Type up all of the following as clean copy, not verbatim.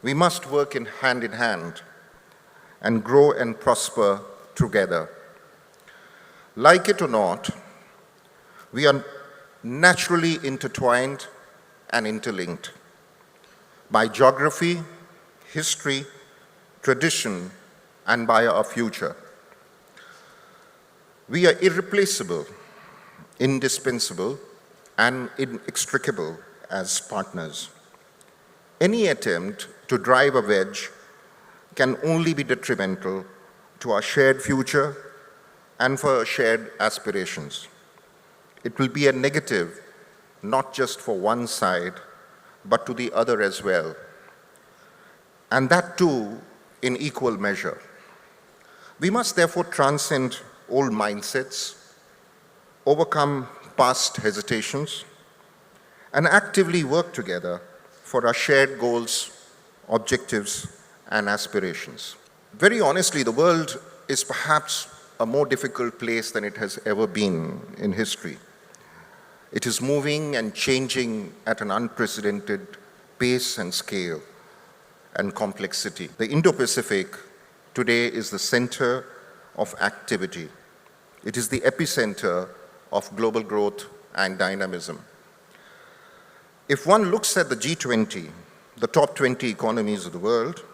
We must work in hand and grow and prosper together. Like it or not, we are naturally intertwined and interlinked by geography, history, tradition, and by our future. We are irreplaceable, indispensable, and inextricable as partners. Any attempt to drive a wedge can only be detrimental to our shared future and for our shared aspirations. It will be a negative, not just for one side, but to the other as well. And that too in equal measure. We must therefore transcend old mindsets, overcome past hesitations, and actively work together for our shared goals, objectives, and aspirations. Very honestly, the world is perhaps a more difficult place than it has ever been in history. It is moving and changing at an unprecedented pace and scale and complexity. The Indo-Pacific today is the center of activity. It is the epicenter of global growth and dynamism. If one looks at the G20, the top 20 economies of the world,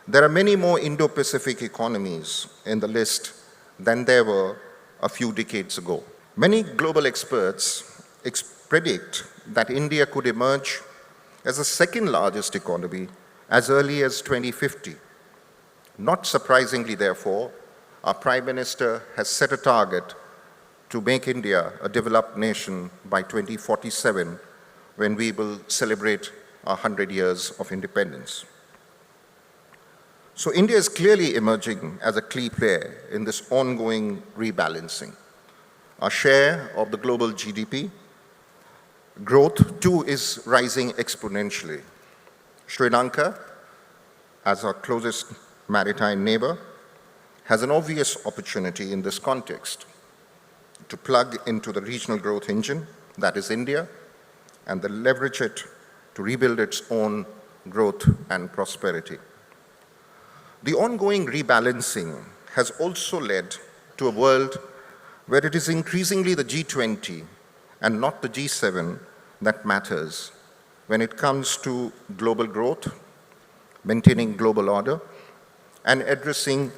there are many more Indo-Pacific economies in the list than there were a few decades ago. Many global experts predict that India could emerge as the second largest economy as early as 2050. Not surprisingly, therefore, our Prime Minister has set a target to make India a developed nation by 2047, when we will celebrate our 100 years of independence. So India is clearly emerging as a key player in this ongoing rebalancing. Our share of the global GDP growth too is rising exponentially. Sri Lanka, as our closest maritime neighbor, has an obvious opportunity in this context to plug into the regional growth engine, that is India, and then leverage it to rebuild its own growth and prosperity. The ongoing rebalancing has also led to a world where it is increasingly the G20 and not the G7 that matters when it comes to global growth, maintaining global order, and addressing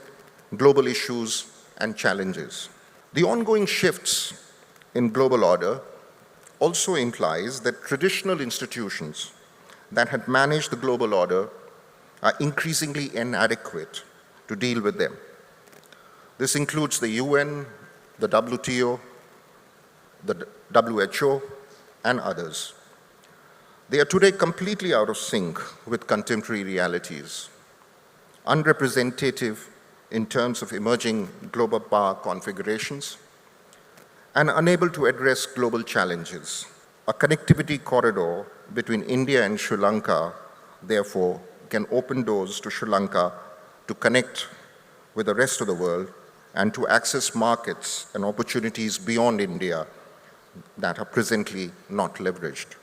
global issues and challenges. The ongoing shifts in global order also implies that traditional institutions that had managed the global order are increasingly inadequate to deal with them. This includes the UN, the WTO, the WHO, and others. They are today completely out of sync with contemporary realities, unrepresentative in terms of emerging global power configurations, and unable to address global challenges. A connectivity corridor between India and Sri Lanka, therefore, can open doors to Sri Lanka to connect with the rest of the world and to access markets and opportunities beyond India that are presently not leveraged.